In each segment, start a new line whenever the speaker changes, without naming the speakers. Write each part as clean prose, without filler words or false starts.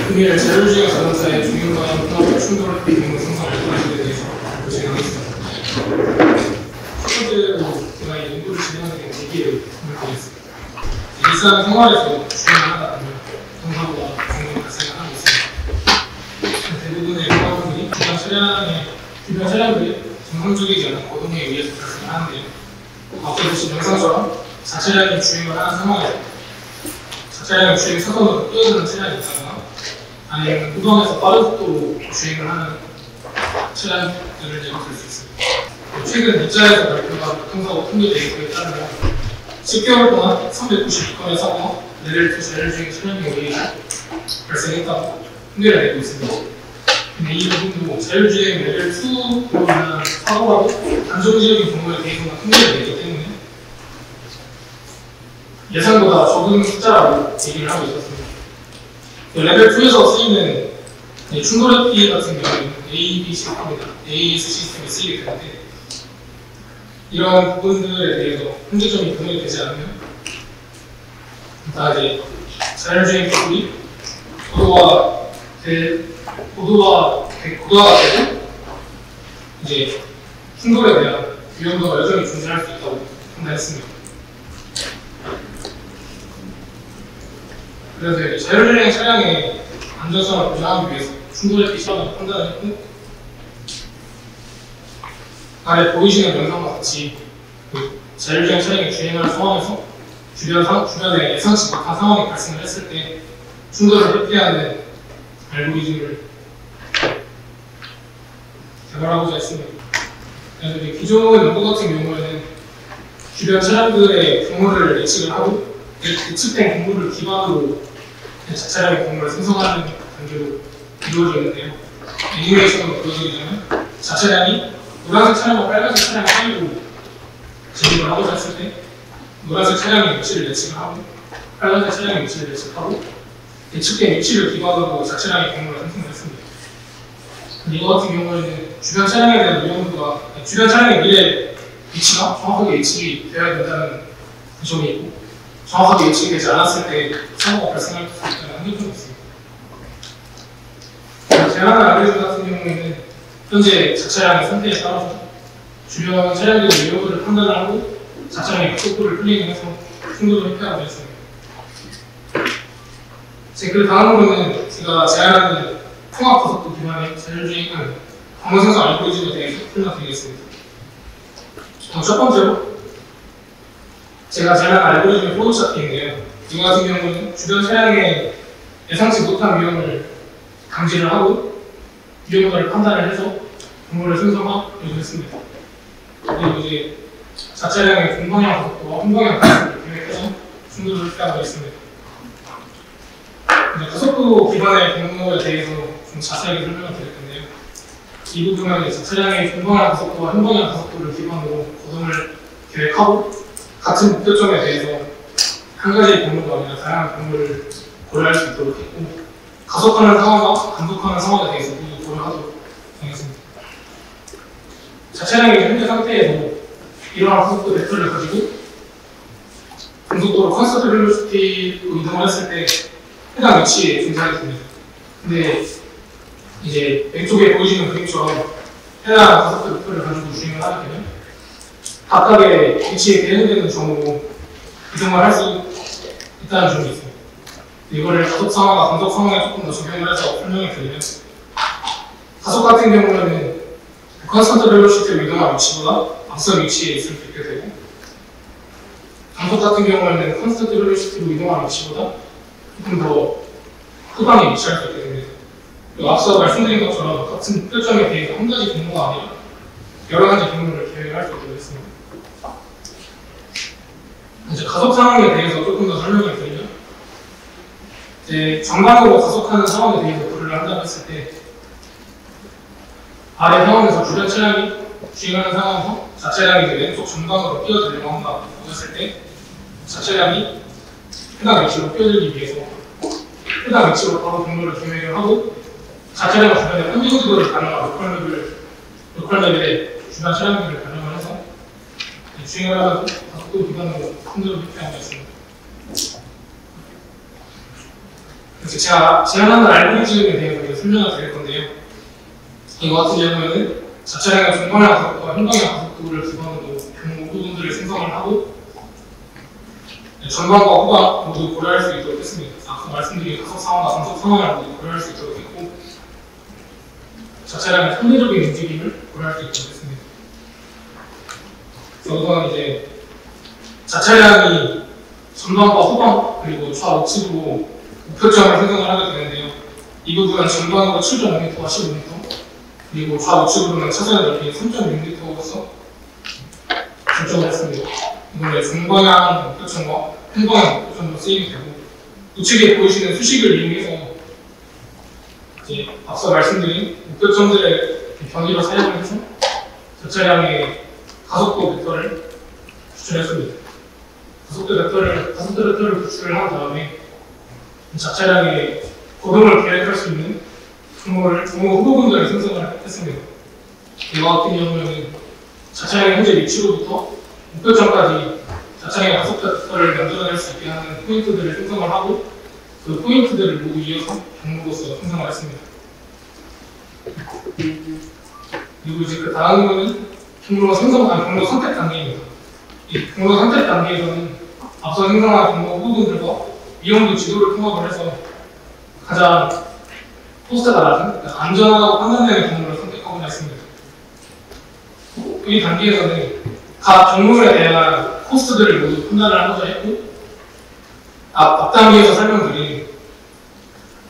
금일 자율주행 자동차의 주행과 연관과 충돌할 때 있는 생성 알고리즘에 대해서 진행하겠습니다. 첫 번째로 제가 이 연구를 진행하게 된 계기를 설명드리겠습니다. 일상 생활에서 주행을 하다 보면 교통사고가 종종 발생을 하고 있습니다. 대부분의 사고들이 주변 차량들이 정상적이지 않은 거동에 의해서 발생을 하는데요. 앞서 보신 영상처럼 자차량이 주행을 하는 상황에서 자차량이 주행 사선으로 끼어드는 차량이 있다거나 아니면 도로에서 빠른 속도로 주행을 하는 차량들을 예로 들 수 있습니다. 최근 이자에서 발표한 교통사고 통계 데이터에 따르면 10개월 동안 392건의 사고가 레벨 2 자율주행 차량에 의해 발생했다고 통계를 내고 있습니다. 근데 이 부분도 자율주행 레벨 2로 인한 사고라고 단정적인 경우에 대해서만 통계를 내기 때문에 예상보다 적은 숫자라고 얘기를 하고 있었습니다. 레벨 2에서 쓰이는 충돌의 같은 경우에는 AES 시스템이 쓰이게 되는데 이런 부분들에 대해서 문제점이 분명히 되지 않으면 일단 이제 자율주행 기술이 고도화가 되고 이제 충돌에 대한 위험도가 여전히 존재할 수 있다고 판단했습니다. 그래서 자율주행 차량의 안전성을 보장하기 위해서 충돌의 시간을 판단했고 아래 보이시는 영상과 같이 자율주행 차량이 주행하는 상황에서 주변에 예상치 못한 상황이 발생을 했을 때 충돌을 회피하는 알고리즘을 개발하고자 했습니다. 그래서 기존 연구 같은 경우에는 주변 차량들의 경로를 예측을 하고 예측된 경로를 기반으로 자차량의 경로를 생성하는 단계로 이루어져 있는데요. 애니메이션으로 보여드리자면 자차량이 노란색 차량과 빨간색 차량 사이로 진입을 하고자 했을 때 노란색 차량의 위치를 예측을 하고 빨간색 차량의 위치를 예측하고 예측된 위치를 기반으로 자차량의 경로를 생성했습니다. 이거 같은 경우에는 주변 차량에 대한 위험도가 주변 차량의 미래 위치가 정확하게 예측이 되어야 된다는 점이 있고 정확하게 예측이 되지 않았을 때 사고가 발생할 수 있다는 한계점이 있습니다. 제한한 알고리즘 같은 경우에는 현재 자차량의 상태에 따라서 주변 차량들의 위험도를 판단을 하고 자차량의 속도를 플레이해서 충돌을 회피하고 있습니다. 그 다음으로는 제가 제안하는 통합가속도 기반의 자율주행은 방문생성 알고리즘에 대해서 설명드리겠습니다. 첫 번째로 제가 제안한 알고리즘의 플로우 차트인데요. 이거 같은 경우는 주변 차량의 예상치 못한 위험을 감지를 하고 위험도를 판단을 해서 경로를 생성하려고 했습니다. 그리고 이제 자차량의 동방향 가속도와 홍방향 가속도를 계획해서 충돌을 회피하고 있습니다. 가속도 기반의 경로에 대해서 좀 자세하게 설명을 드릴 텐데요. 이 부분은 자차량의 동방향 가속도와 홍방향 가속도를 기반으로 거동을 계획하고 같은 목표점에 대해서 한 가지의 경로가 아니라 다양한 경로를 고려할 수 있도록 했고 가속하는 상황과 감속하는 상황에 대해서 모두 고려하도록 하겠습니다. 자차량의 현재 상태에서 이러한 가속도 벡터를 가지고 고속도로 컨스턴트 벨로시티로 이동을 했을 때 해당 위치에 존재하게 됩니다. 근데 이제 왼쪽에 보이시는 그림처럼 해당 가속도 벡터를 가지고 주행을 하게 되면 각각의 위치에 대응되는 점으로 이동을 할 수 있다는 점이 있습니다. 이거를 가속 상황과 감속 상황에 조금 더 적용을 해서 설명을 드리면 가속 같은 경우에는 컨스턴트 벨로시티로 이동한 위치보다 앞선 위치에 있을 수 있게 되고 감속 같은 경우에는 컨스턴트 벨로시티로 이동한 위치보다 조금 더 후방에 위치할 수 있게 됩니다. 그리고 앞서 말씀드린 것처럼 같은 목표점에 대해서 한 가지 경로가 아니라 여러 가지 경로를 계획할 수 있도록 했습니다. 이제 가속 상황에 대해서 조금 더 설명을 드리면 이제 정방으로 가속하는 상황에 대해서 고려를 한다고 했을 때 아래 상황에서 주변 차량이 주행하는 상황에서 자차량이 이제 왼쪽 전방으로 뛰어들려고 한다고 했을 때 자차량이 해당 위치로 뛰어들기 위해서 해당 위치로 바로 경로를 계획을 하고 자차량 주변에 환경지도를 가능한 로컬 레벨의 주변 차량들을 가능을 해서 주행을 하면서 가속도 기반으로 충돌을 회피하고 있습니다. 그래서 제가 제안하는 알고리즘에 대해서 이제 설명을 드릴 건데요. 이거 같은 경우에는 자차량의 전방향 가속도와 현방향 가속도를 기반으로 경로 부분들을 생성을 하고 전방과 후방 모두 고려할 수 있도록 했습니다. 아까 말씀드린 가속 상황과 감속 상황을 모두 고려할 수 있도록 했고 자차량의 상대적인 움직임을 고려할 수 있도록 했습니다. 그래서 우선 이제 자차량이 전방과 후방 그리고 좌우측으로 목표점을 생성을 하게 되는데요. 이 부분은 전방으로 7.5m와 15m 그리고 좌우측으로는 차선의 넓이 3.6m로서 결정을 했습니다. 이번에 중방향 목표점과 행방향 목표점도 쓰이게 되고 우측에 보이시는 수식을 이용해서 이제 앞서 말씀드린 목표점들의 변이로 사용을 해서 자차량의 가속도 벡터를 추출했습니다. 가속도 벡터를 구출을 한 다음에 자차량의 거동을 계획할 수 있는 경로 후보군들을 생성을 했습니다. 이와 같은 경우에는 자차량의 현재 위치로부터 목표점까지 자차량의 가속도 벡터를 만들어낼 수 있게 하는 포인트들을 생성을 하고 그 포인트들을 모두 이어서 경로로서 생성을 했습니다. 그리고 이제 그 다음은 경로 선택 단계입니다. 이 경로 선택 단계에서는 앞서 생성한 경로 후보군들과 위험도 지도를 통합을 해서 가장 코스트가 낮은 안전하다고 판단되는 경로를 선택하고자 했습니다. 이 단계에서는 각 경로에 대한 코스트들을 모두 판단을 하고자 했고 앞 단계에서 설명드린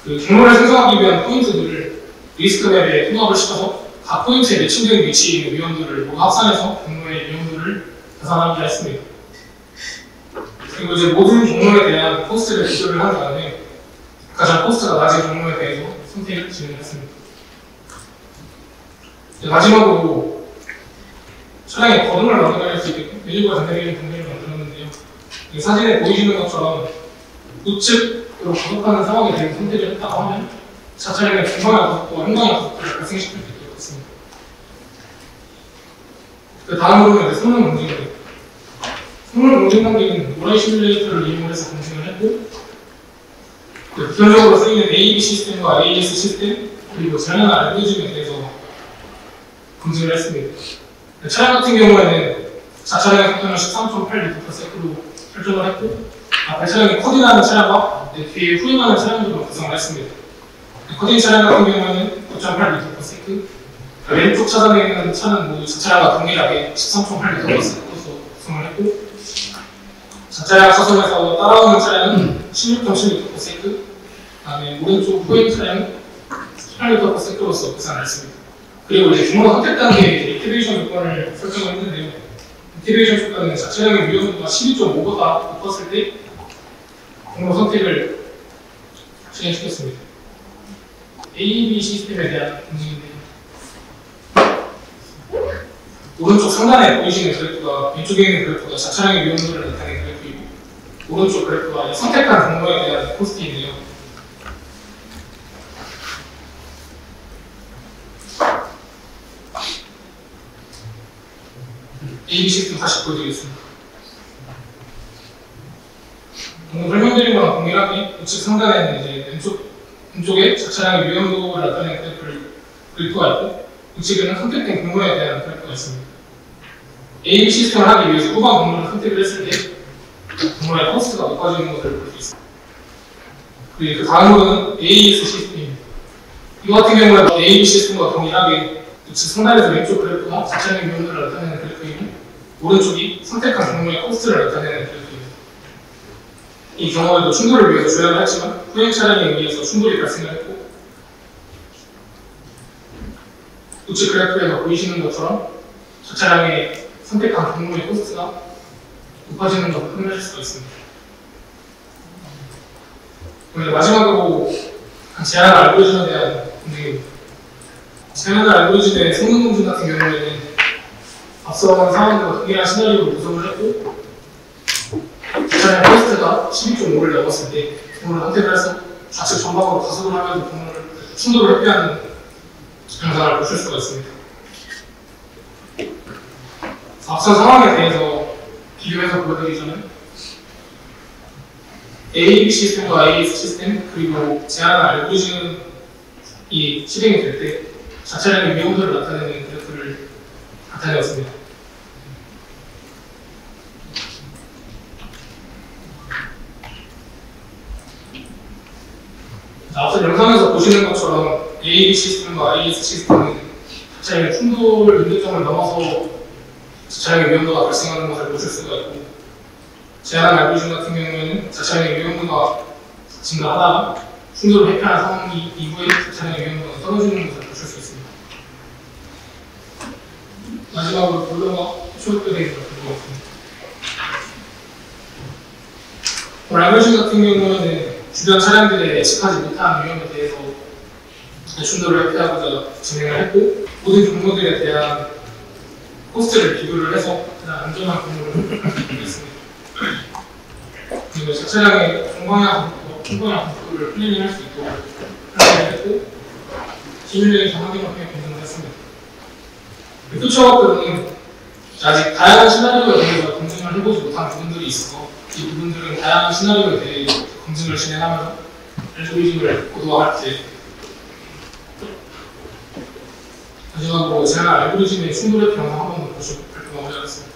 그 경로를 생성하기 위한 포인트들을 리스크맵에 통합을 시켜서 각 포인트에 매칭된 위치에 있는 위험들을 모두 합산해서 경로의 위험들을 계산하기로 했습니다. 그리고 이제 모든 경로에 대한 코스트를 비교를 한 다음에 가장 코스트가 낮은 경로에 대해서 선택을 진행했습니다. 마지막으로 차량의 거동을 만들어낼 수 있게 매뉴가 전달되는 경로를 만들었는데요. 이 사진에 보이시는 것처럼 우측으로 가속하는 상황에 대해 선택을 했다고 하면 자차량의 중방향 가속도와 현방향 가속도를 발생시킬 수 있도록 했습니다. 그 다음으로는 성능 검증입니다. 성능 검증 단계는 모라이 시뮬레이터를 이용해서 검증을 했고 보편적으로 쓰이는 AEB 시스템과 AES 시스템 그리고 다양한 알고리즘에 대해서 검증을 했습니다. 차량 같은 경우에는 자차량의 속도는 13.8m/s로 설정을 했고 앞에 차량이 커딩하는 차량과 뒤에 후임하는 차량들로 구성을 했습니다. 커딩 차량 같은 경우에는 9.8m/s 왼쪽 차선에 있는 차는 모두 자차량과 동일하게 13.8m/s로서 구성을 했고 자차량 차선에서 따라오는 차량은 16.7m/s 그 다음에 오른쪽 후임 차량은 18m/s로서 계산을 했습니다. 그리고 이제 경로 선택 단계에 액티베이션 조건을 설정을 했는데요. 액티베이션 조건은 자차량의 위험도가 12.5보다 높았을 때 경로 선택을 진행시켰습니다. AEB 시스템에 대한 검증인데요. 오른쪽 상단에 보이시는 그래프가 왼쪽에 있는 그래프가 자차량의 위험도를 나타내는 그래프이고 오른쪽 그래프가 선택한 경로에 대한 코스트인데요. AEB 시스템 다시 보여드리겠습니다. 방금 설명드린 거랑 동일하게 우측 상단에는 이제 왼쪽에 자차량의 위험도를 나타내는 그래프가 있고 우측에는 선택된 경로에 대한 그래프가 있습니다. AEB 시스템을 하기 위해서 후방 경로를 선택을 했을 때 경로의 코스트가 높아지는 것을 볼 수 있습니다. 그리고 그 다음으로는 AES 시스템입니다. 이 같은 경우에는 AEB 시스템과 동일하게 우측 상단에서 왼쪽 그래프가 자차량의 위험도를 나타내는 그래프이고 오른쪽이 선택한 경로의 코스트를 나타내는 그래프입니다. 이 경우에도 충돌을 위해서 조약을 했지만 후행 차량에 의해서 충돌이 발생을 했고 우측 그래프에서 보이시는 것처럼 자차량의 선택한 경로의 코스트가 높아지는 것을 확인하실 수가 있습니다. 그리고 마지막으로 제한 알고리즘에 대한 검증입니다. 제한 알고리즘의 성능 검증 같은 경우에는 앞서 상황들과 동일한 시나리오를 구성을 했고 자차량 코스트가 12.5를 넘었을 때 경로를 선택을 해서 좌측 전방으로 가속을 하면서 충돌을 회피하는 영상을 보실 수가 있습니다. 앞선 상황에 대해서 비교해서 보여드리자면 AB 시스템과 AS 시스템 그리고 제한 알고리즘이 실행이 될 때 자체량의 위험도를 나타내는 그래프를 나타내었습니다. 앞서 영상에서 보시는 것처럼 AB 시스템과 AS 시스템은 자체량의 충돌 문제점을 넘어서 자체량의 위험도가 발생하는 것을 보실 수가 있고, 제한 알고리즘 같은 경우에는 자체량의 위험도가 증가하다가 충돌을 회피하는 상황이 이후에 자체량의 위험도가 떨어지는 것을 보실 수 있습니다. 마지막으로 본론과 초록별에 있는 부분입니다. 알고리즘 같은 경우에는 주변 차량들의 예측하지 못한 위험에 대해서 충돌을 회피하고자 진행을 했고, 모든 경로들에 대한 코스트를 비교를 해서 가장 안전한 경로를 했습니다. 그리고 자체량의 정방향 속도를 플래닝할 수 있도록 플래닝을 했고, 시뮬레이션 환경을 통해 검증을 했습니다. 표처학교는 아직 다양한 시나리오에 대해서 검증을 해보지 못한 부분들이 있어서 이 부분들은 다양한 시나리오에 대해 검증을 진행하면서 알고리즘을 고도화할 때 마지막으로 제가 알고리즘의 충돌의 경우 한번 더 보시고 발표하고자 하겠습니다.